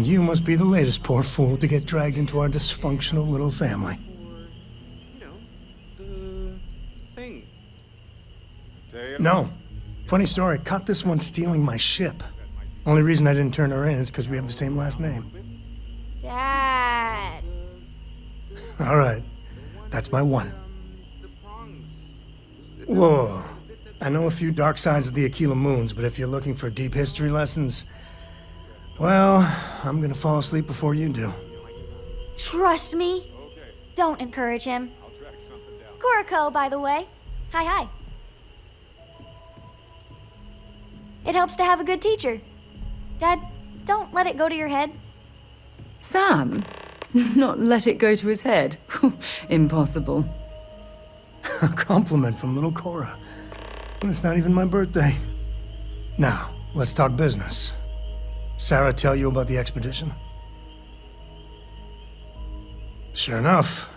you must be the latest poor fool to get dragged into our dysfunctional little family. The thing. No. Funny story, caught this one stealing my ship. Only reason I didn't turn her in is because we have the same last name. Dad. All right. That's my one. Whoa. I know a few dark sides of the Aquila Moons, but if you're looking for deep history lessons, well, I'm gonna fall asleep before you do. Trust me. Don't encourage him. Koriko, by the way. Hi. It helps to have a good teacher. Dad, don't let it go to your head. Sam? Not let it go to his head? Impossible. A compliment from little Cora. And it's not even my birthday. Now, let's talk business. Sarah tell you about the expedition? Sure enough,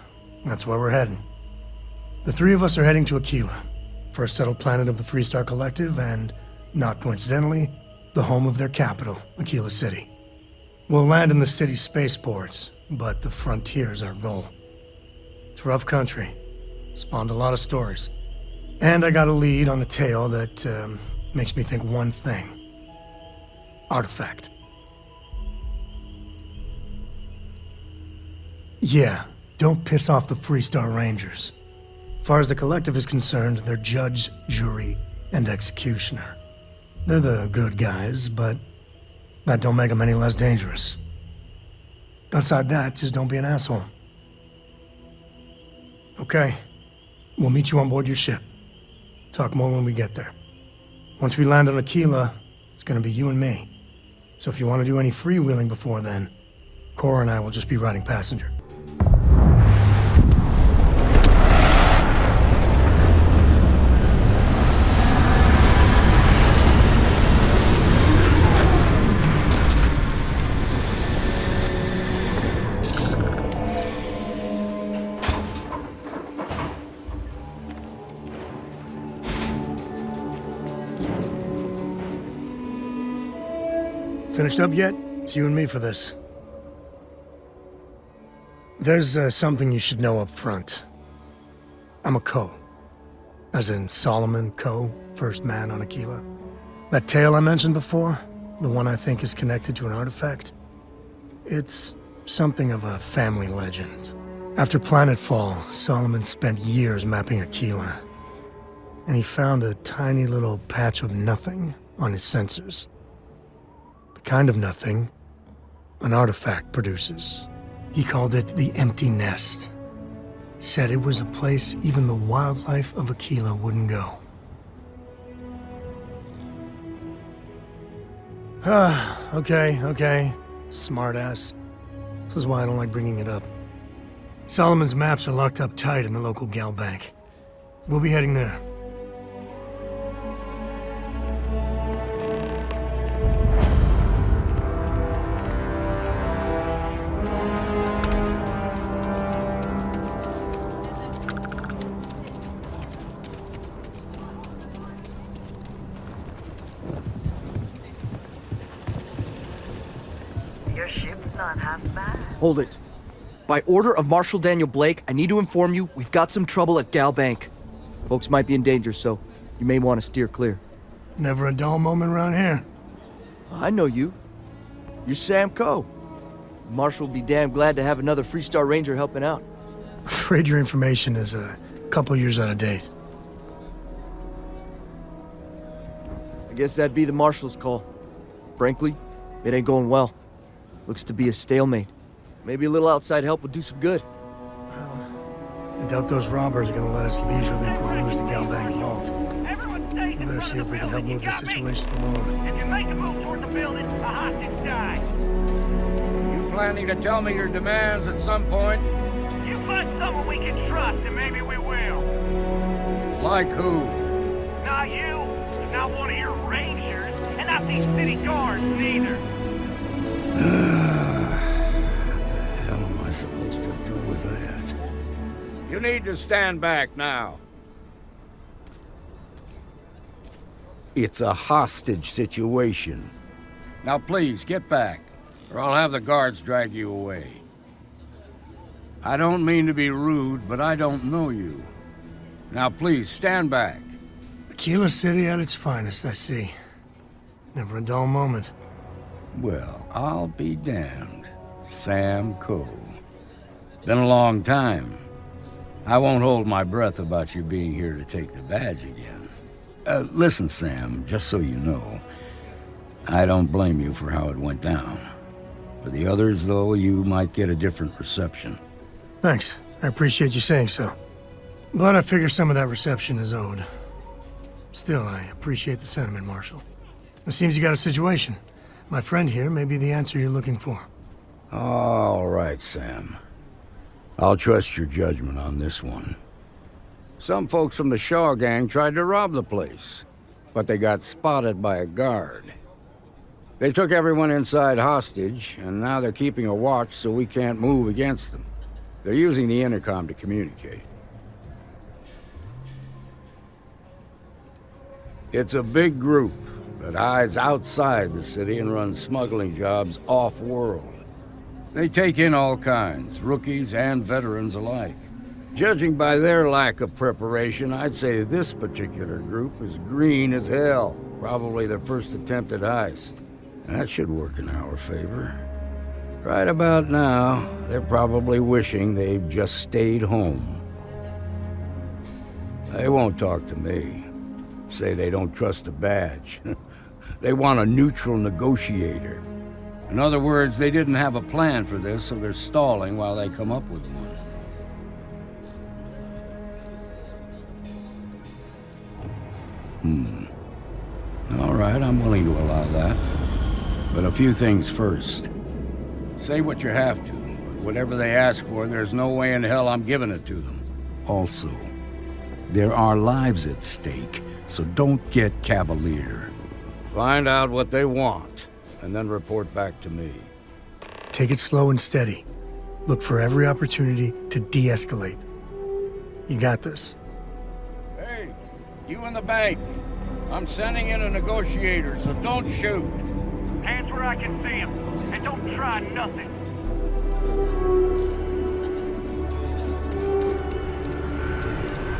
that's where we're heading. The three of us are heading to Aquila, first settled planet of the Freestar Collective, and, not coincidentally, the home of their capital, Aquila City. We'll land in the city's spaceports, but the frontier's our goal. It's rough country. Spawned a lot of stories. And I got a lead on a tale that makes me think one thing. Artifact. Yeah, don't piss off the Freestar Rangers. As far as the Collective is concerned, they're judge, jury, and executioner. They're the good guys, but that don't make them any less dangerous. Outside that, just don't be an asshole. Okay, we'll meet you on board your ship. Talk more when we get there. Once we land on Aquila, it's gonna be you and me. So if you want to do any freewheeling before then, Cora and I will just be riding passenger. Finished up yet? It's you and me for this. There's something you should know up front. I'm a Co. As in Solomon Co., first man on Aquila. That tale I mentioned before, the one I think is connected to an artifact, it's something of a family legend. After planetfall, Solomon spent years mapping Aquila, and he found a tiny little patch of nothing on his sensors. Kind of nothing an artifact produces. He called it the Empty Nest. Said it was a place even the wildlife of Aquila wouldn't go. Okay. Smartass. This is why I don't like bringing it up. Solomon's maps are locked up tight in the local gal bank. We'll be heading there. Your ship's not half bad. Hold it. By order of Marshal Daniel Blake, I need to inform you we've got some trouble at Gal Bank. Folks might be in danger, so you may want to steer clear. Never a dull moment around here. I know you. You're Sam Coe. Marshal will be damn glad to have another Freestar Ranger helping out. Afraid your information is a couple years out of date. I guess that'd be the Marshal's call. Frankly, it ain't going well. Looks to be a stalemate. Maybe a little outside help would do some good. I doubt those robbers are gonna let us leisurely peruse the Galbank vault. We better see if we can help move the situation along. If you make a move toward the building, a hostage dies. You planning to tell me your demands at some point? You find someone we can trust, and maybe we will. Like who? Not you, not one of your rangers, and not these city guards, neither. What am I supposed to do with that? You need to stand back now. It's a hostage situation. Now please, get back. or I'll have the guards drag you away. I don't mean to be rude, but I don't know you. Now please, stand back. Aquila City at its finest, I see. Never a dull moment. Well, I'll be damned. Sam Coe. Been a long time. I won't hold my breath about you being here to take the badge again. Listen, Sam, just so you know, I don't blame you for how it went down. For the others, though, you might get a different reception. Thanks. I appreciate you saying so. But I figure some of that reception is owed. Still, I appreciate the sentiment, Marshal. It seems you got a situation. My friend here may be the answer you're looking for. All right, Sam. I'll trust your judgment on this one. Some folks from the Shaw gang tried to rob the place, but they got spotted by a guard. They took everyone inside hostage, and now they're keeping a watch so we can't move against them. They're using the intercom to communicate. It's a big group that hides outside the city and runs smuggling jobs off-world. They take in all kinds, rookies and veterans alike. Judging by their lack of preparation, I'd say this particular group is green as hell. Probably their first attempt at heist. That should work in our favor. Right about now, they're probably wishing they've just stayed home. They won't talk to me. Say they don't trust the badge. They want a neutral negotiator. In other words, they didn't have a plan for this, so they're stalling while they come up with one. All right, I'm willing to allow that. But a few things first. Say what you have to, but whatever they ask for, there's no way in hell I'm giving it to them. Also, there are lives at stake, so don't get cavalier. Find out what they want, and then report back to me. Take it slow and steady. Look for every opportunity to de-escalate. You got this. Hey, you in the bank. I'm sending in a negotiator, so don't shoot. Hands where I can see him, and don't try nothing.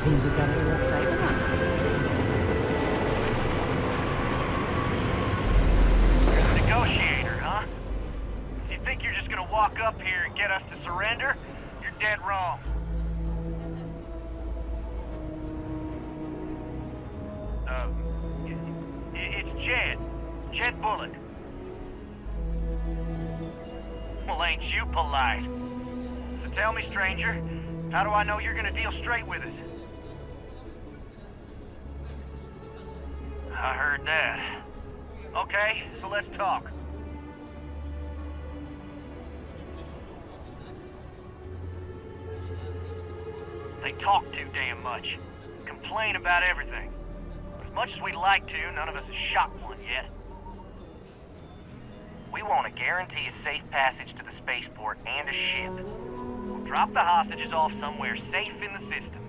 Seems we've got a little excitement on. You're the negotiator, huh? If you think you're just gonna walk up here and get us to surrender, you're dead wrong. It's Jed. Jed Bullock. Well, ain't you polite? So tell me, stranger, how do I know you're gonna deal straight with us? I heard that. Okay, so let's talk. They talk too damn much. Complain about everything. But as much as we'd like to, none of us has shot one yet. We want to guarantee a safe passage to the spaceport and a ship. We'll drop the hostages off somewhere safe in the system.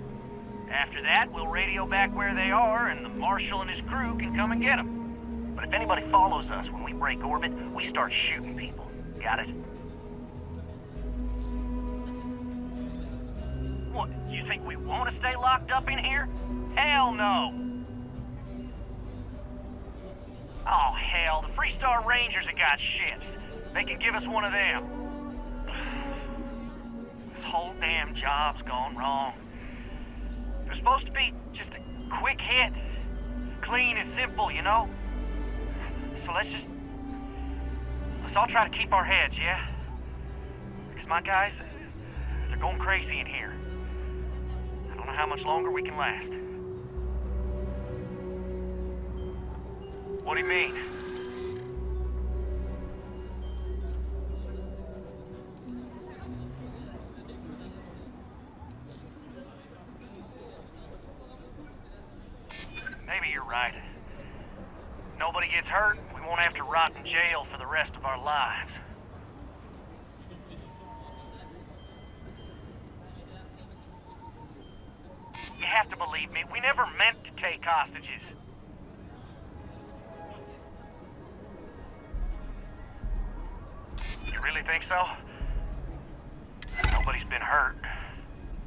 After that, we'll radio back where they are, and the Marshal and his crew can come and get them. But if anybody follows us when we break orbit, we start shooting people. Got it? What, you think we want to stay locked up in here? Hell no! Oh, hell, the Freestar Rangers have got ships. They can give us one of them. This whole damn job's gone wrong. It was supposed to be just a quick hit. Clean and simple, you know? So let's all try to keep our heads, yeah? Because my guys, they're going crazy in here. I don't know how much longer we can last. What do you mean? Maybe you're right. Nobody gets hurt, we won't have to rot in jail for the rest of our lives. You have to believe me, we never meant to take hostages. really think so? Nobody's been hurt,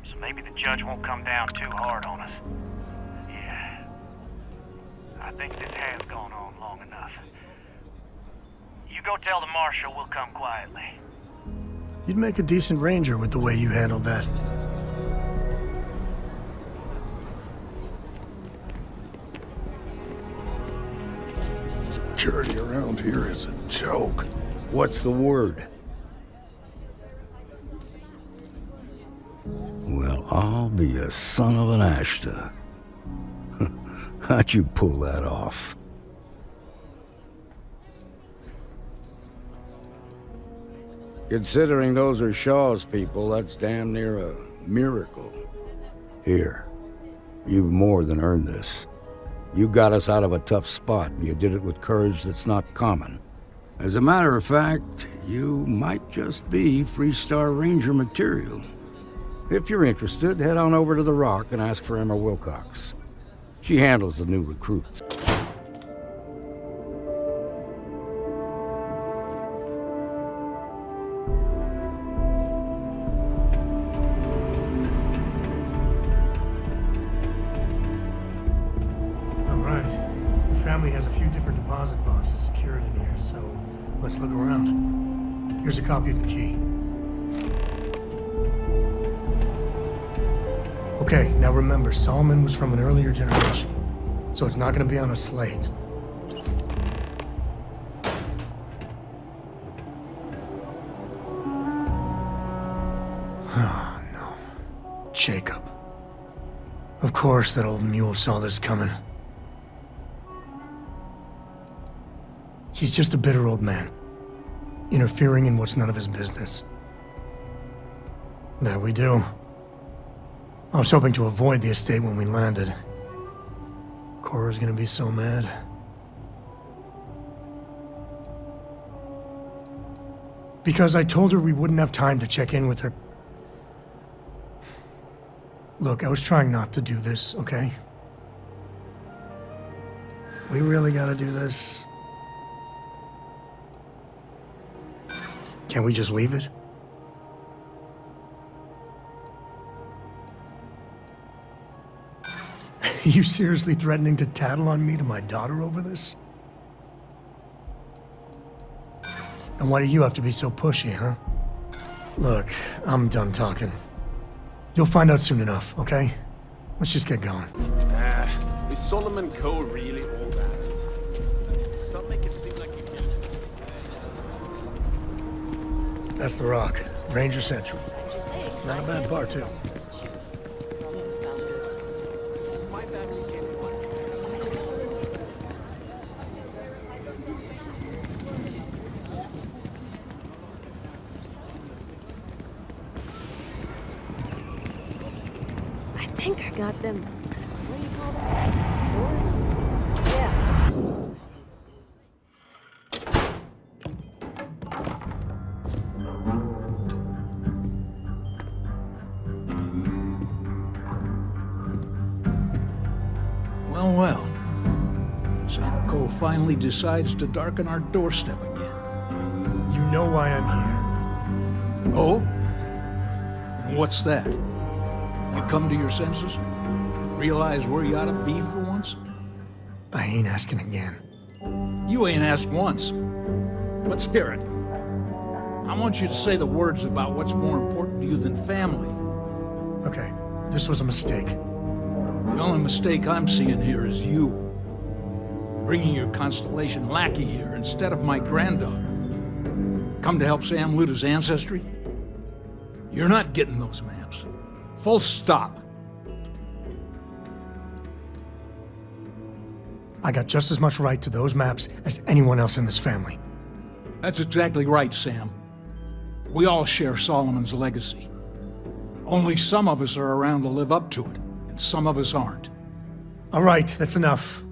so maybe the judge won't come down too hard on us. Yeah, I think this has gone on long enough. You go tell the marshal we'll come quietly. You'd make a decent ranger with the way you handled that. Security around here is a joke. What's the word? Well, I'll be a son of an Ashta. How'd you pull that off? Considering those are Shaw's people, that's damn near a miracle. Here, you've more than earned this. You got us out of a tough spot, and you did it with courage that's not common. As a matter of fact, you might just be Freestar Ranger material. If you're interested, head on over to the Rock and ask for Emma Wilcox. She handles the new recruits. Family has a few different deposit boxes secured in here, so let's look around. Here's a copy of the key. Okay, now remember, Solomon was from an earlier generation, so it's not going to be on a slate. Oh, no. Jacob. Of course that old mule saw this coming. He's just a bitter old man, interfering in what's none of his business. That we do. I was hoping to avoid the estate when we landed. Cora's gonna be so mad. Because I told her we wouldn't have time to check in with her. Look, I was trying not to do this, okay? We really gotta do this. Can't we just leave it? You seriously threatening to tattle on me to my daughter over this? And why do you have to be so pushy, huh? Look, I'm done talking. You'll find out soon enough, okay? Let's just get going. Is Solomon Coe really all that? Stop making it seem like you did. That's the Rock. Ranger Central. Not a bad bar, too. I think I got them. What do you call them? Boards? Yeah. Well, well. Sam Coe finally decides to darken our doorstep again. You know why I'm here. Oh? And what's that? You come to your senses? Realize where you ought to be for once? I ain't asking again. You ain't asked once. Let's hear it. I want you to say the words about what's more important to you than family. Okay, this was a mistake. The only mistake I'm seeing here is you. Bringing your Constellation lackey here instead of my granddaughter. Come to help Sam loot his ancestry? You're not getting those maps. Full stop. I got just as much right to those maps as anyone else in this family. That's exactly right, Sam. We all share Solomon's legacy. Only some of us are around to live up to it, and some of us aren't. All right, that's enough.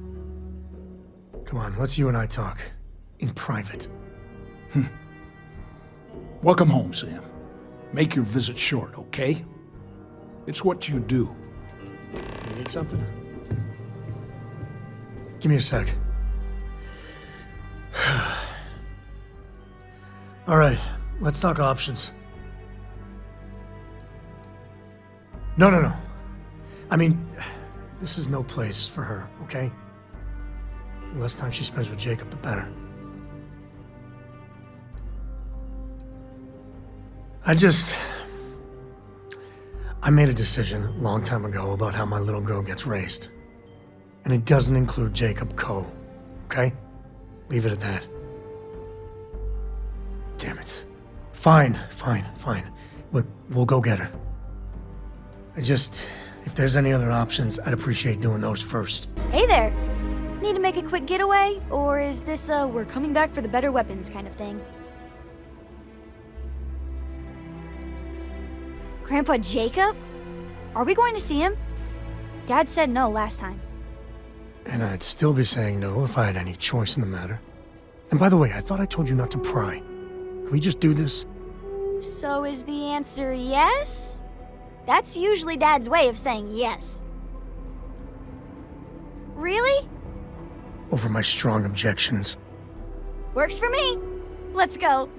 Come on, let's you and I talk. In private. Welcome home, Sam. Make your visit short, okay? It's what you do. You need something? Give me a sec. All right, let's talk options. No. I mean, this is no place for her, okay? The less time she spends with Jacob, the better. I made a decision a long time ago about how my little girl gets raised. And it doesn't include Jacob Coe, okay? Leave it at that. Damn it. Fine. We'll go get her. If there's any other options, I'd appreciate doing those first. Hey there. Need to make a quick getaway? Or is this a we're coming back for the better weapons kind of thing? Grandpa Jacob? Are we going to see him? Dad said no last time. And I'd still be saying no if I had any choice in the matter. And by the way, I thought I told you not to pry. Can we just do this? So is the answer yes? That's usually Dad's way of saying yes. Really? Over my strong objections. Works for me. Let's go.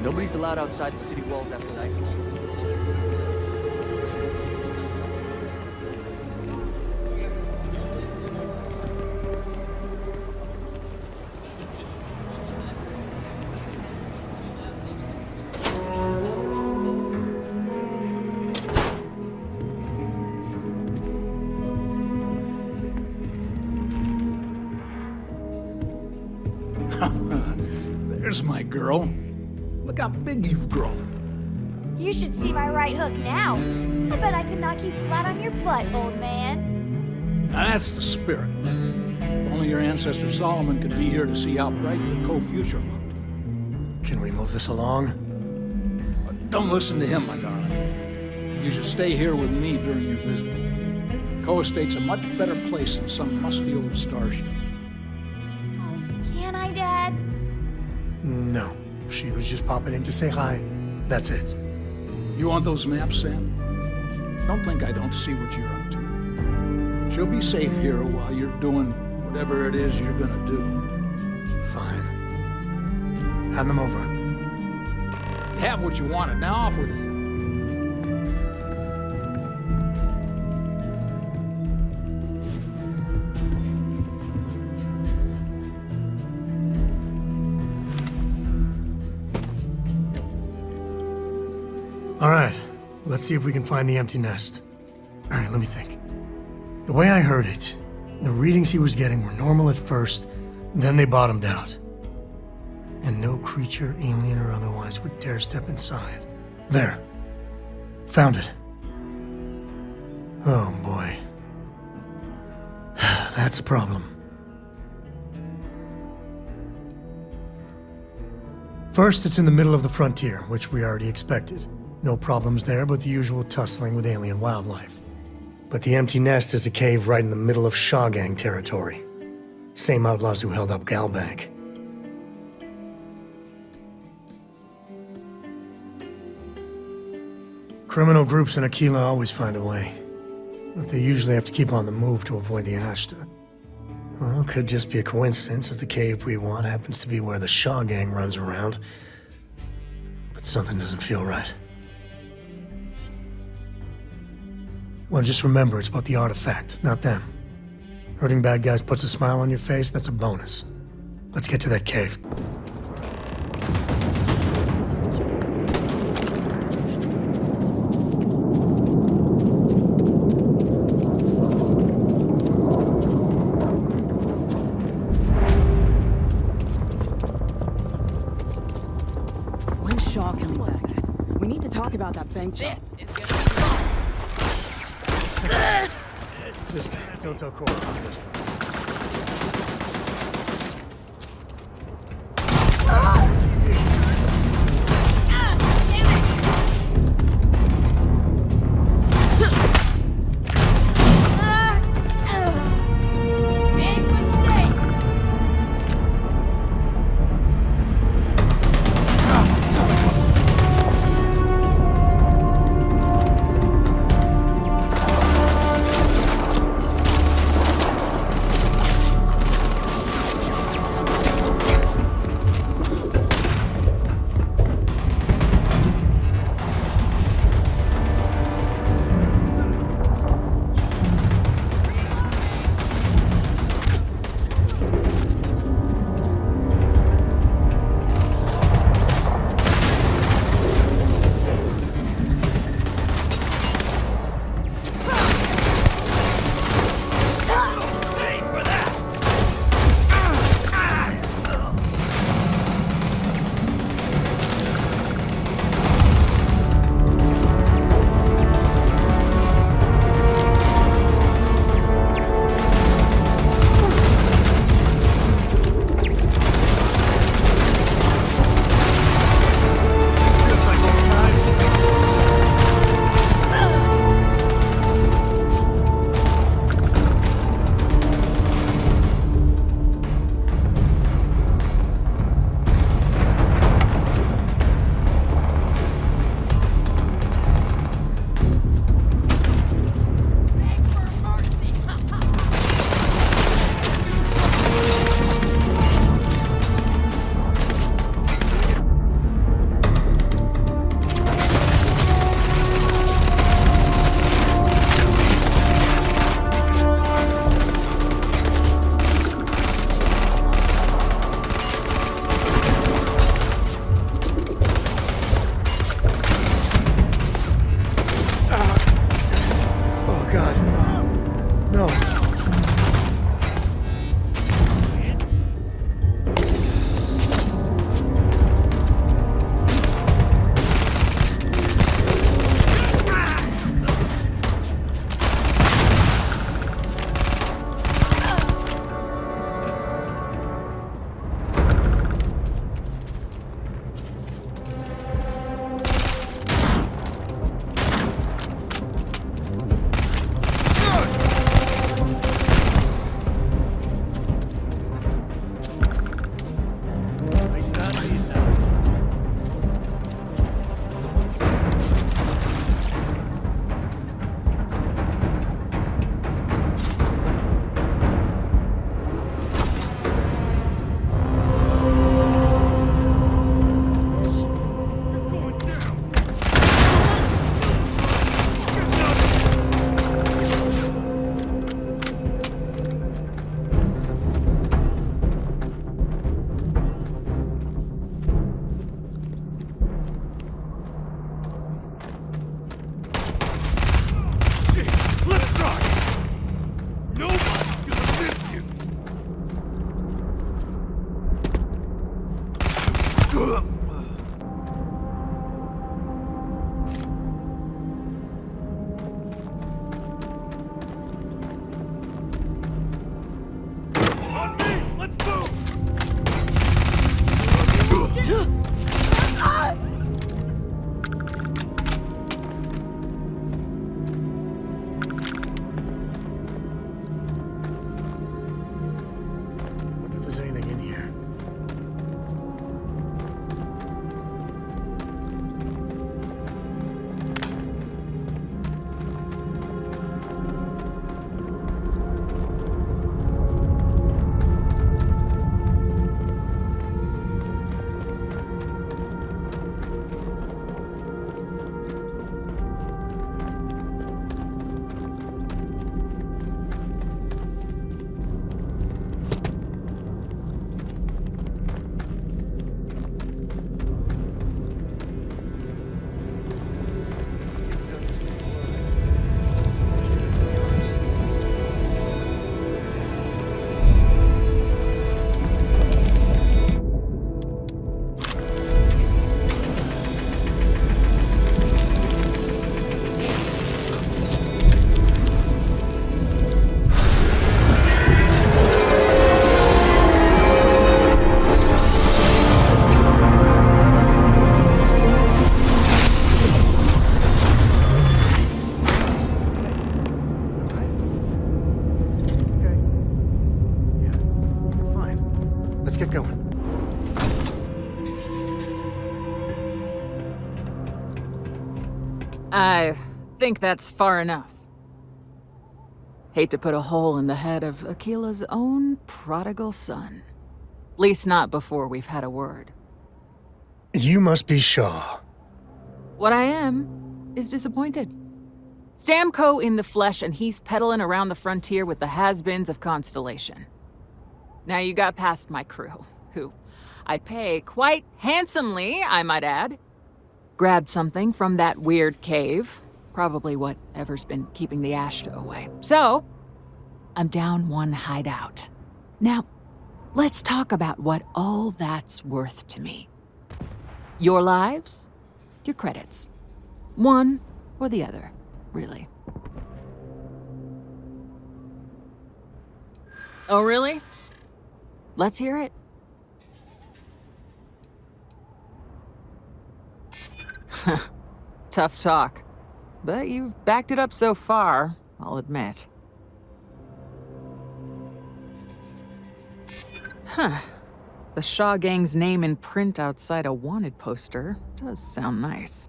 Nobody's allowed outside the city walls after nightfall. There's my girl. Look how big you've grown. You should see my right hook now. I bet I could knock you flat on your butt, old man. Now that's the spirit. If only your ancestor Solomon could be here to see how bright the co-future looked. Can we move this along? Don't listen to him, my darling. You should stay here with me during your visit. Co-estate's a much better place than some musty old starship. Oh, can I, Dad? No. She was just popping in to say hi. That's it. You want those maps, Sam? Don't think I don't see what you're up to. She'll be safe here while you're doing whatever it is you're gonna do. Fine. Hand them over. You have what you wanted. Now off with it. All right, let's see if we can find the empty nest. All right, let me think. The way I heard it, the readings he was getting were normal at first, then they bottomed out. And no creature, alien or otherwise, would dare step inside. There. Found it. Oh boy. That's a problem. First, it's in the middle of the frontier, which we already expected. No problems there, but the usual tussling with alien wildlife. But the empty nest is a cave right in the middle of Shaw Gang territory. Same outlaws who held up Galbank. Criminal groups in Aquila always find a way. But they usually have to keep on the move to avoid the Ashta. Well, it could just be a coincidence, as the cave we want happens to be where the Shaw Gang runs around. But something doesn't feel right. Well, just remember, it's about the artifact, not them. Hurting bad guys puts a smile on your face, that's a bonus. Let's get to that cave. When's Shaw coming back? We need to talk about that bank job. This is gonna Just don't tell Cora about this one. Get going. I think that's far enough. Hate to put a hole in the head of Akila's own prodigal son. Least not before we've had a word. You must be Shaw. What I am is disappointed. Samco in the flesh, and he's peddling around the frontier with the has-beens of Constellation. Now you got past my crew, who I pay quite handsomely, I might add. Grabbed something from that weird cave. Probably whatever's been keeping the Ashta away. So, I'm down one hideout. Now, let's talk about what all that's worth to me. Your lives, your credits. One or the other, really. Oh, really? Let's hear it. Tough talk. But you've backed it up so far, I'll admit. Huh. The Shaw Gang's name in print outside a wanted poster does sound nice.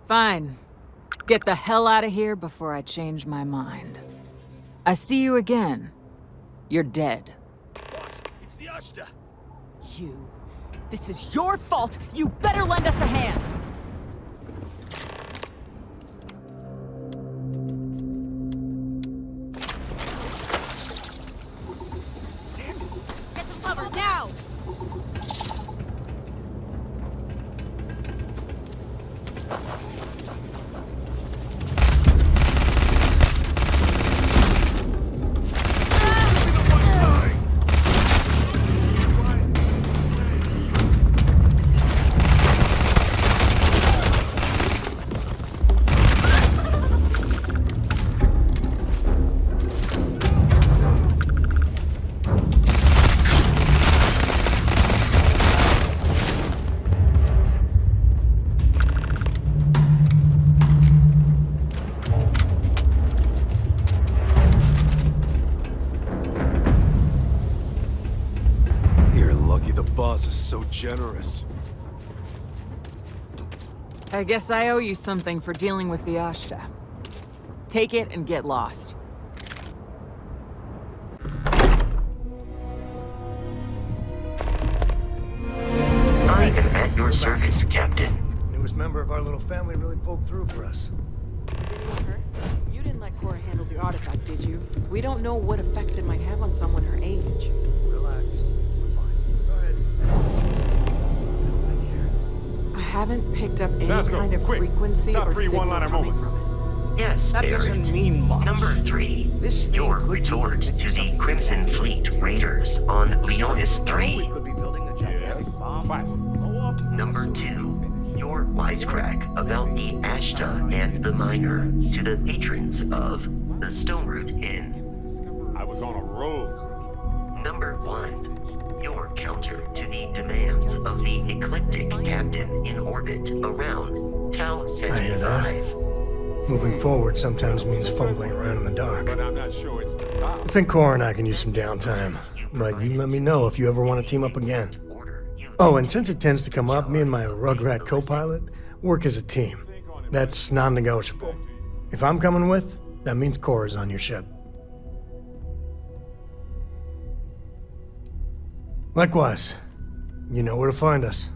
Fine. Get the hell out of here before I change my mind. I see you again. You're dead. Boss, it's the Ashta. You. This is your fault. You better lend us a hand. Get some cover now! boss is so generous. I guess I owe you something for dealing with the Ashta. Take it and get lost. I am at your service, Captain. Newest member of our little family really pulled through for us. You didn't let Cora handle the artifact, did you? We don't know what effects it might have on someone her age. Relax. We're fine. Go ahead. I haven't picked up any Let's go. kind of Quick. frequency Top or three signal one-liner coming moments. from it. Yes, That Barrett. doesn't mean much. Number 3. This thing Your could be retort to the something Crimson bad. Fleet Raiders on Leonis We 3. could be building a gigantic Yes. bomb. Classic. Blow up. Number 2. Your wisecrack about the Ashta and the Miner to the patrons of the Stoneroot Inn. I was on a roll. Number 1. Your counter to the demands of the eclectic captain in orbit around Tau I hear 75. Moving forward sometimes means fumbling around in the dark. But I'm not sure it's the top. I think Cora and I can use some downtime, but you let me know if you ever want to team up again. Oh, and since it tends to come up, me and my Rugrat co-pilot work as a team. That's non-negotiable. If I'm coming with, that means Cora's on your ship. Likewise, you know where to find us.